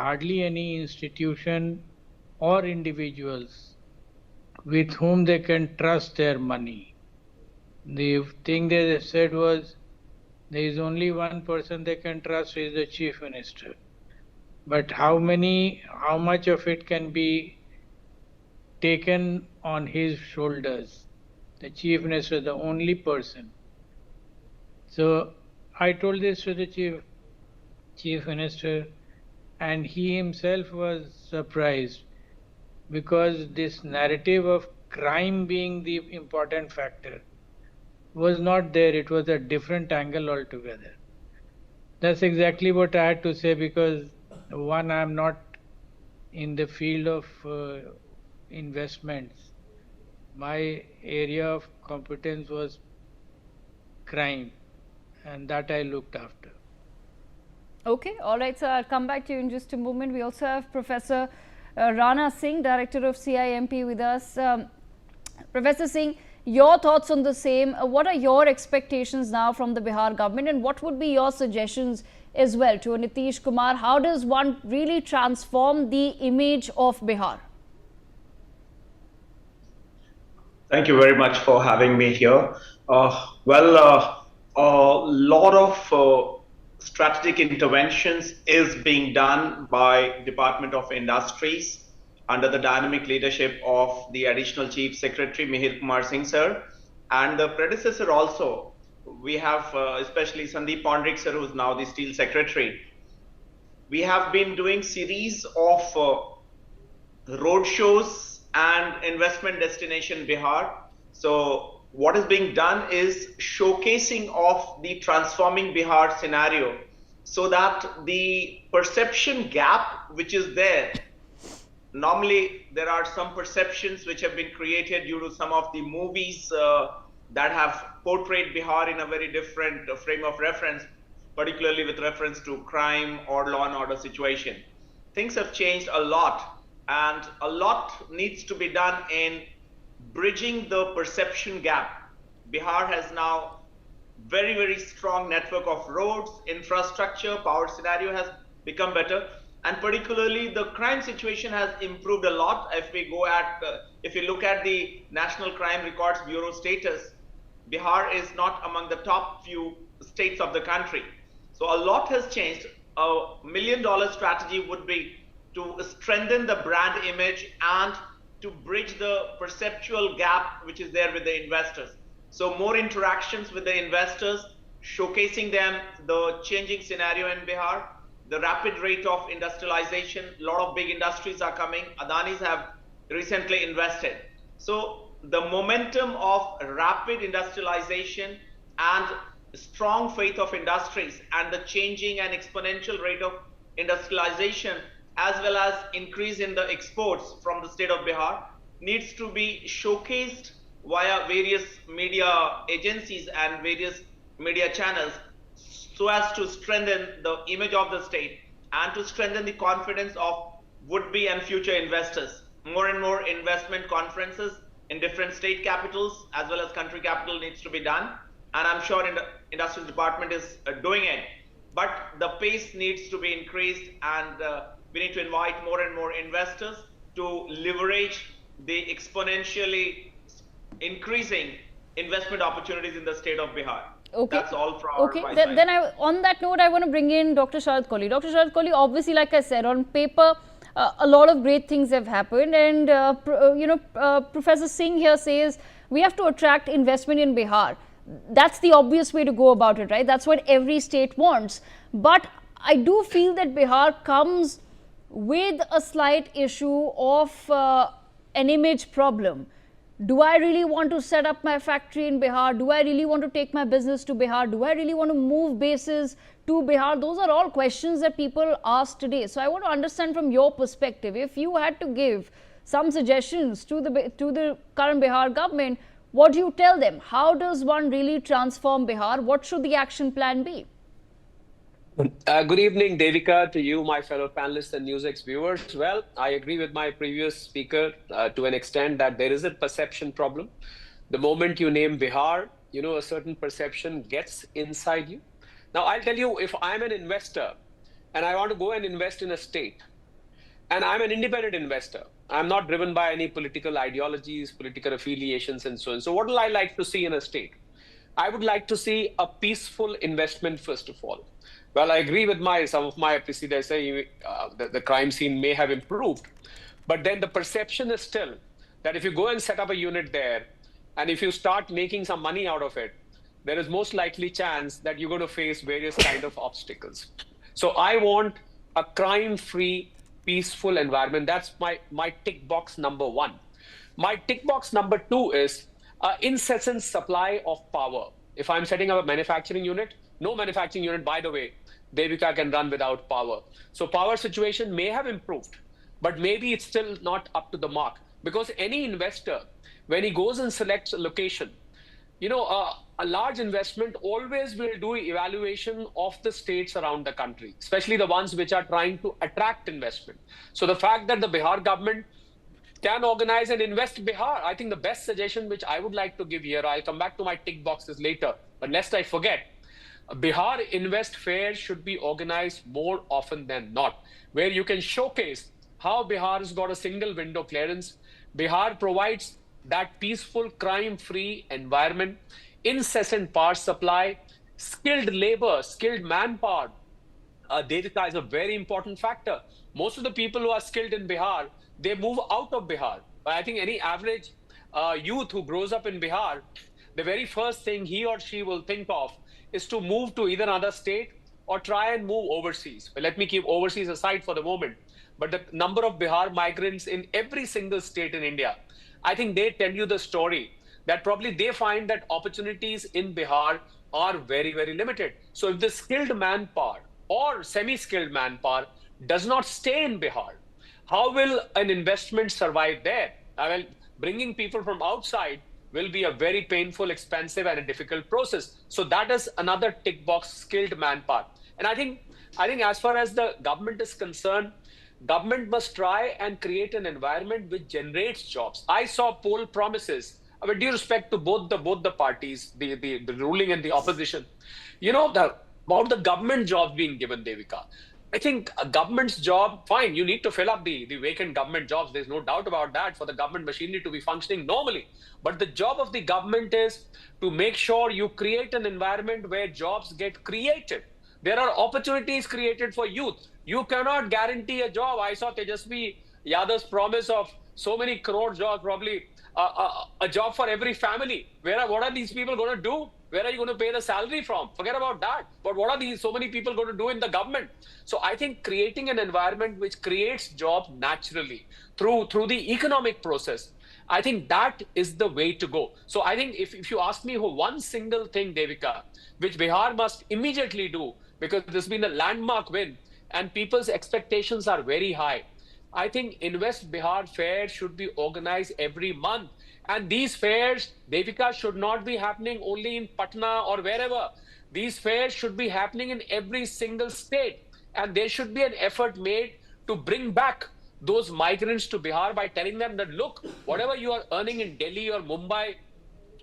hardly any institution or individuals with whom they can trust their money. The thing they said was there is only one person they can trust is the chief minister. But how much of it can be taken on his shoulders? The chief minister, the only person. So I told this to the chief minister, and he himself was surprised because this narrative of crime being the important factor was not there. It was a different angle altogether. That's exactly what I had to say, because one, I'm not in the field of investments. My area of competence was crime, and that I looked after. Okay, all right, sir. I'll come back to you in just a moment. We also have Professor Rana Singh, Director of CIMP, with us. Professor Singh, your thoughts on the same. What are your expectations now from the Bihar government, and what would be your suggestions as well to Nitish Kumar? How does one really transform the image of Bihar? Thank you very much for having me here. A lot of strategic interventions is being done by Department of Industries under the dynamic leadership of the Additional Chief Secretary Nitish Kumar Singh sir, and the predecessor also. We have especially Sandeep Pandrik sir, who is now the Steel Secretary. We have been doing series of road shows and investment destination Bihar. So what is being done is showcasing of the transforming Bihar scenario, so that the perception gap which is there, normally there are some perceptions which have been created due to some of the movies that have portrayed Bihar in a very different frame of reference, particularly with reference to crime or law and order situation. Things have changed a lot, and a lot needs to be done in bridging the perception gap. Bihar has now very, very strong network of roads, infrastructure, power scenario has become better, and particularly the crime situation has improved a lot. If we look at the National Crime Records Bureau status, Bihar is not among the top few states of the country. So a lot has changed. A $1 million strategy would be to strengthen the brand image and to bridge the perceptual gap which is there with the investors. So more interactions with the investors, showcasing them the changing scenario in Bihar, the rapid rate of industrialization. A lot of big industries are coming. Adanis have recently invested. So the momentum of rapid industrialization and strong faith of industries and the changing and exponential rate of industrialization, as well as increase in the exports from the state of Bihar, needs to be showcased via various media agencies and various media channels, so as to strengthen the image of the state and to strengthen the confidence of would-be and future investors. More and more investment conferences in different state capitals as well as country capital needs to be done, and I'm sure the Industrial Department is doing it. But the pace needs to be increased, and we need to invite more and more investors to leverage the exponentially increasing investment opportunities in the state of Bihar. Okay. That's all from okay. my Then, side. on that note, I want to bring in Dr. Sharad Kohli. Dr. Sharad Kohli, obviously, like I said, on paper, a lot of great things have happened, and Professor Singh here says we have to attract investment in Bihar. That's the obvious way to go about it, right? That's what every state wants. But I do feel that Bihar comes with a slight issue of an image problem. Do I really want to set up my factory in Bihar? Do I really want to take my business to Bihar? Do I really want to move bases to Bihar? Those are all questions that people ask today. So I want to understand from your perspective, if you had to give some suggestions to the current Bihar government, what do you tell them? How does one really transform Bihar? What should the action plan be? Good evening, Devika, to you, my fellow panelists and Newsx viewers. Well, I agree with my previous speaker to an extent that there is a perception problem. The moment you name Bihar, a certain perception gets inside you. Now, I'll tell you, if I'm an investor, and I want to go and invest in a state, and I'm an independent investor. I'm not driven by any political ideologies, political affiliations, and so on. So what do I like to see in a state? I would like to see a peaceful investment, first of all. Well, I agree with some of my precedents say the crime scene may have improved, but then the perception is still that if you go and set up a unit there, and if you start making some money out of it, there is most likely chance that you're going to face various kind of obstacles. So I want a crime-free, peaceful environment. That's my tick box number one. My tick box number two is incessant supply of power. If I'm setting up a manufacturing unit, no manufacturing unit, by the way, Devika, can run without power. So power situation may have improved, but maybe it's still not up to the mark, because any investor, when he goes and selects a location, a large investment always will do evaluation of the states around the country, especially the ones which are trying to attract investment. So the fact that the Bihar government can organize and invest Bihar, I think the best suggestion which I would like to give here, I'll come back to my tick boxes later, but lest I forget, Bihar Invest Fair should be organized more often than not, where you can showcase how Bihar has got a single window clearance. Bihar provides that peaceful, crime-free environment, incessant power supply, skilled labor, skilled manpower. Data is a very important factor. Most of the people who are skilled in Bihar, they move out of Bihar. But I think any average youth who grows up in Bihar, the very first thing he or she will think of is to move to either another state or try and move overseas. But let me keep overseas aside for the moment. But the number of Bihar migrants in every single state in India, I think they tell you the story that probably they find that opportunities in Bihar are very, very limited. So if the skilled manpower or semi-skilled manpower does not stay in Bihar, how will an investment survive there? Well, bringing people from outside will be a very painful, expensive, and a difficult process. So that is another tick box, skilled manpower. And I think as far as the government is concerned, government must try and create an environment which generates jobs. I saw poll promises, with due respect to both the parties, the ruling and the opposition, about the government jobs being given, Devika. I think a government's job, fine, you need to fill up the vacant government jobs. There's no doubt about that, for the government machinery to be functioning normally. But the job of the government is to make sure you create an environment where jobs get created. There are opportunities created for youth. You cannot guarantee a job. I saw Tejasvi Yadav's promise of so many crore jobs, probably a job for every family. What are these people going to do? Where are you going to pay the salary from? Forget about that. But what are so many people going to do in the government? So I think creating an environment which creates jobs naturally through the economic process, I think that is the way to go. So I think if you ask me one single thing, Devika, which Bihar must immediately do, because this has been a landmark win and people's expectations are very high, I think Invest Bihar Fair should be organized every month. And these fairs, Devika, should not be happening only in Patna or wherever. These fairs should be happening in every single state. And there should be an effort made to bring back those migrants to Bihar by telling them that, look, whatever you are earning in Delhi or Mumbai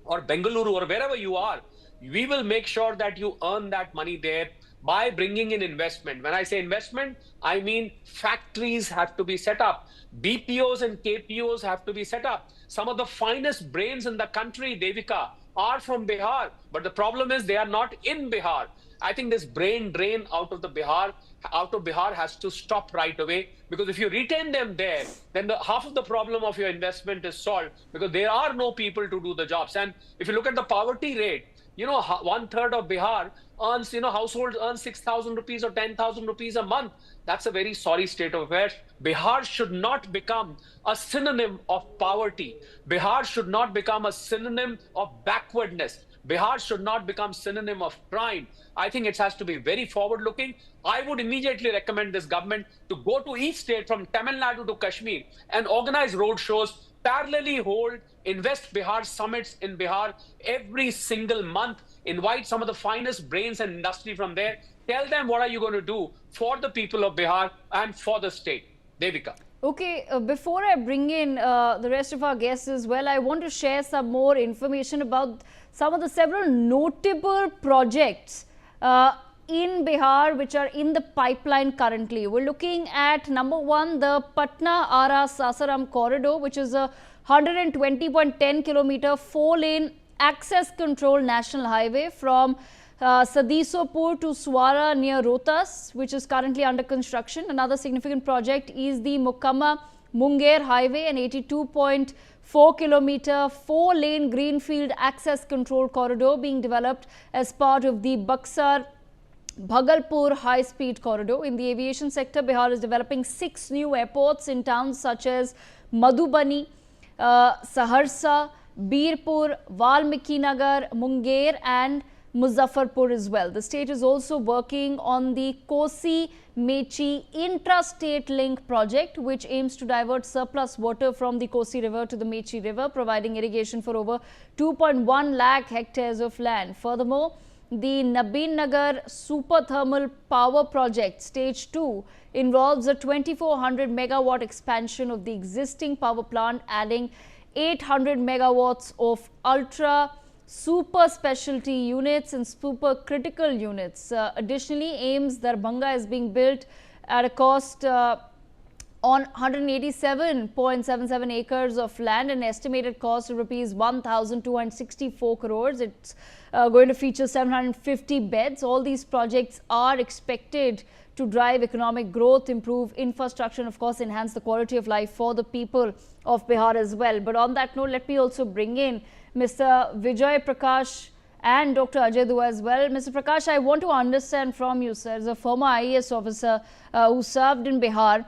or Bengaluru or wherever you are, we will make sure that you earn that money there by bringing in investment. When I say investment, I mean factories have to be set up. BPOs and KPOs have to be set up. Some of the finest brains in the country, Devika, are from Bihar. But the problem is they are not in Bihar. I think this brain drain out of Bihar has to stop right away, because if you retain them there, then half of the problem of your investment is solved, because there are no people to do the jobs. And if you look at the poverty rate, 1/3 of Bihar earns, households earn 6,000 rupees or 10,000 rupees a month. That's a very sorry state of affairs. Bihar should not become a synonym of poverty. Bihar should not become a synonym of backwardness. Bihar should not become synonym of crime. I think it has to be very forward-looking. I would immediately recommend this government to go to each state from Tamil Nadu to Kashmir and organize road shows, parallelly hold Invest Bihar summits in Bihar every single month, invite some of the finest brains and industry from there, tell them what are you going to do for the people of Bihar and for the state. Devika. Okay, before I bring in the rest of our guests as well, I want to share some more information about some of the several notable projects in Bihar which are in the pipeline currently. We're looking at number one, the Patna-Ara Sasaram corridor, which is a 120.10 kilometer 4-lane access control national highway from Sadisopur to Swara near Rohtas, which is currently under construction. Another significant project is the Mokama Munger Highway, an 82.4 kilometer 4-lane greenfield access control corridor being developed as part of the Buxar Bhagalpur high-speed corridor. In the aviation sector, Bihar is developing 6 new airports in towns such as Madhubani, Saharsa, Birpur, Valmiki Nagar, Munger and Muzaffarpur as well. The state is also working on the Kosi-Mechi intrastate link project, which aims to divert surplus water from the Kosi river to the Mechi river, providing irrigation for over 2.1 lakh hectares of land. Furthermore, the Nabin Nagar Super Thermal Power Project Stage 2 involves a 2400 megawatt expansion of the existing power plant, adding 800 megawatts of ultra super specialty units and super critical units. Additionally, AIMS Darbhanga is being built at a cost on 187.77 acres of land, an estimated cost of rupees 1,264 crores. It's going to feature 750 beds. All these projects are expected to drive economic growth, improve infrastructure and of course enhance the quality of life for the people of Bihar as well. But on that note, let me also bring in Mr. Vijay Prakash and Dr. Ajay Dua as well. Mr. Prakash, I want to understand from you, sir, as a former IAS officer who served in Bihar,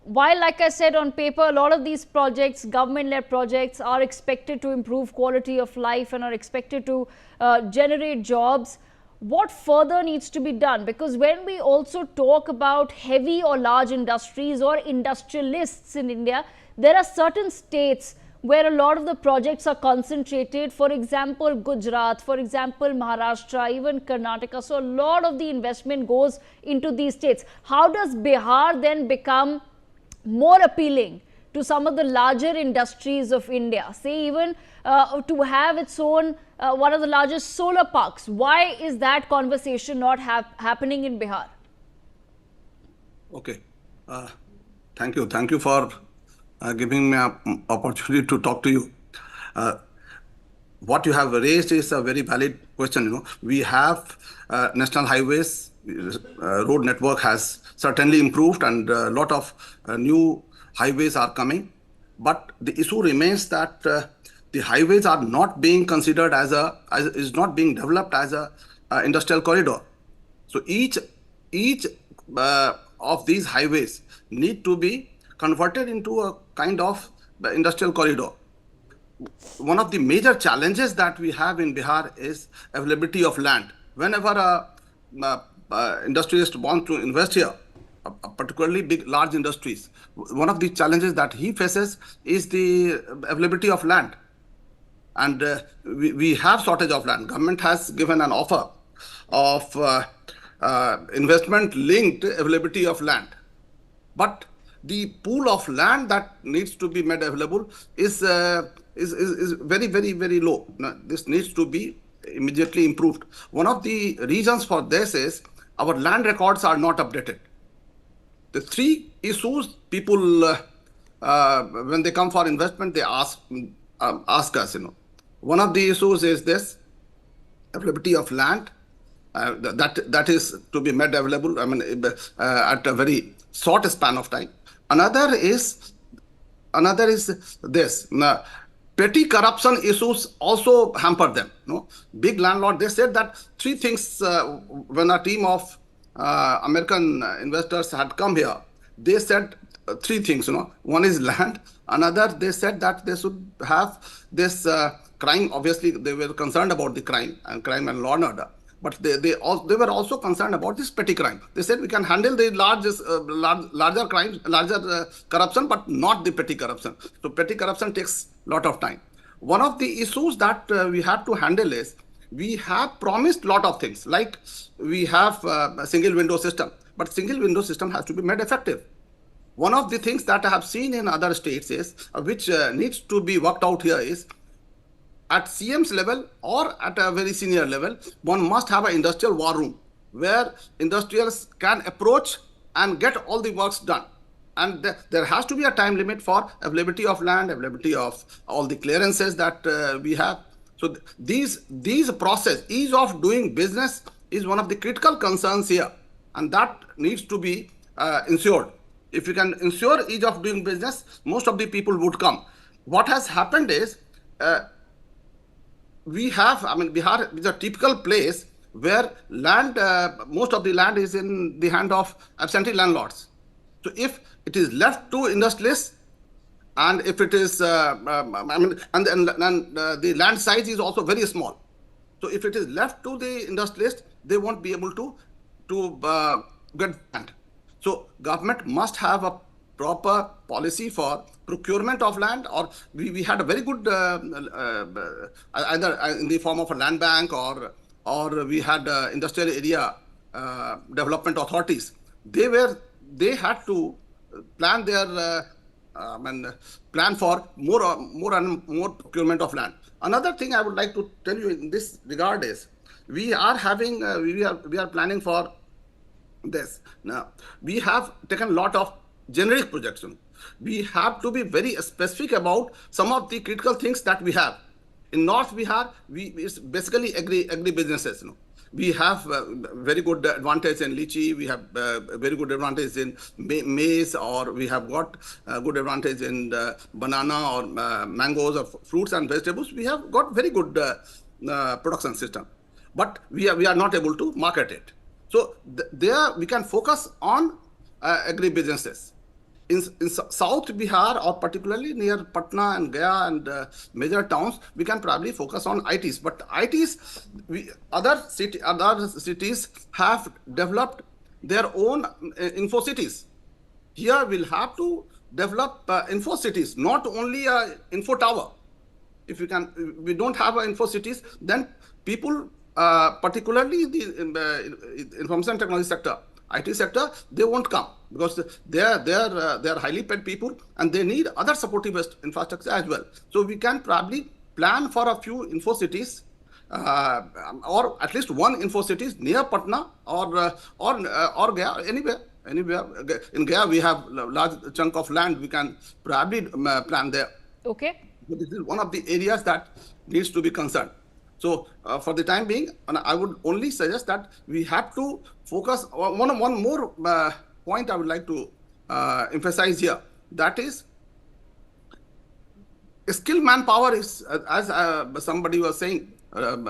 while, like I said, on paper, a lot of these projects, government-led projects, are expected to improve quality of life and are expected to generate jobs, what further needs to be done? Because when we also talk about heavy or large industries or industrialists in India, there are certain states where a lot of the projects are concentrated. For example, Gujarat, for example, Maharashtra, even Karnataka. So a lot of the investment goes into these states. How does Bihar then become more appealing to some of the larger industries of India? Say even to have its own one of the largest solar parks. Why is that conversation not happening in Bihar? Okay. Thank you. Thank you for giving me an opportunity to talk to you. What you have raised is a very valid question. You know, we have national highways, road network has certainly improved, and a lot of new highways are coming. But the issue remains that the highways are not being considered is not being developed as a industrial corridor. So each of these highways need to be converted into a kind of industrial corridor. One of the major challenges that we have in Bihar is availability of land. Whenever a industrialist wants to invest here, particularly large industries, one of the challenges that he faces is the availability of land. And we have shortage of land. Government has given an offer of investment-linked availability of land. But the pool of land that needs to be made available is very, very, very low. Now, this needs to be immediately improved. One of the reasons for this is our land records are not updated. The three issues people, when they come for investment, they ask us, you know. One of the issues is this, availability of land, that is to be made available, I mean, at a very short span of time. Another is this. Petty corruption issues also hamper them. No, big landlord. They said that three things when a team of American investors had come here. They said three things. You know, one is land. Another, they said that they should have this crime. Obviously, they were concerned about the crime and law and order. But they were also concerned about this petty crime. They said we can handle the larger crimes, larger corruption, but not the petty corruption. So petty corruption takes a lot of time. One of the issues that we have to handle is we have promised a lot of things, like we have a single window system, but single window system has to be made effective. One of the things that I have seen in other states is, which needs to be worked out here is, at CM's level or at a very senior level, one must have an industrial war room. where industrials can approach and get all the works done. And there has to be a time limit for availability of land, availability of all the clearances that we have. So these process, ease of doing business is one of the critical concerns here, and that needs to be ensured. If you can ensure ease of doing business, most of the people would come. What has happened is Bihar is a typical place where land, most of the land is in the hand of absentee landlords. So if it is left to industrialists, and if it is, the land size is also very small. So if it is left to the industrialists, they won't be able to get land. So government must have a proper policy for procurement of land, or we had a very good either in the form of a land bank or we had industrial area development authorities. They had to plan their plan for more and more procurement of land. Another thing I would like to tell you in this regard is we are planning for this. Now, we have taken a lot of generic projects. We have to be very specific about some of the critical things that we have. In North Bihar, it's basically agri businesses. We have very good advantage in lychee. We have very good advantage in maize, or we have got good advantage in banana or mangoes or fruits and vegetables. We have got very good production system, but we are not able to market it. So there we can focus on agri businesses. In South Bihar, or particularly near Patna and Gaya and major towns, we can probably focus on ITs. But ITs, other cities have developed their own info cities. Here we'll have to develop info cities, not only a info tower. If we don't have info cities, then people, particularly the information technology sector, IT sector, they won't come, because they are highly paid people and they need other supportive infrastructure as well. So we can probably plan for a few info cities, or at least one info cities near Patna or Gaya, anywhere. In Gaya we have a large chunk of land. We can probably plan there. Okay. But this is one of the areas that needs to be concerned. So for the time being, I would only suggest that we have to focus on one more point I would like to emphasize here. That is, skilled manpower is, as somebody was saying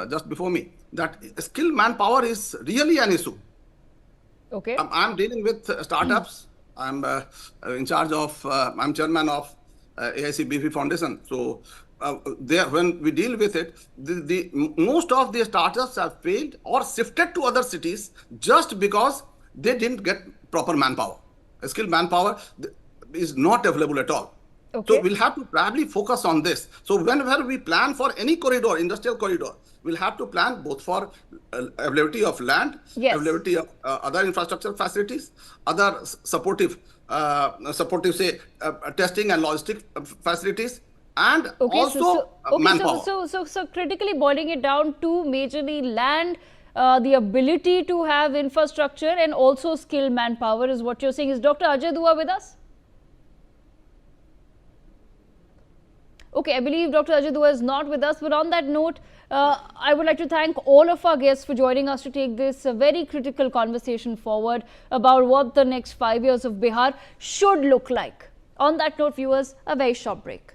just before me, that skilled manpower is really an issue. Okay. I'm dealing with startups. I'm in charge of, I'm chairman of AICBP Foundation. So when we deal with it, most of the startups have failed or shifted to other cities just because they didn't get proper manpower. Skilled manpower is not available at all. Okay. So we'll have to probably focus on this. So whenever we plan for any corridor, industrial corridor, we'll have to plan both for availability of land, yes, availability of other infrastructure facilities, other supportive say testing and logistic facilities, and also manpower. So critically boiling it down to majorly land, the ability to have infrastructure, and also skilled manpower is what you're saying. Is Dr. Ajay Dua with us? Okay, I believe Dr. Ajay Dua is not with us, but on that note, I would like to thank all of our guests for joining us to take this very critical conversation forward about what the next 5 years of Bihar should look like. On that note, viewers, a very short break.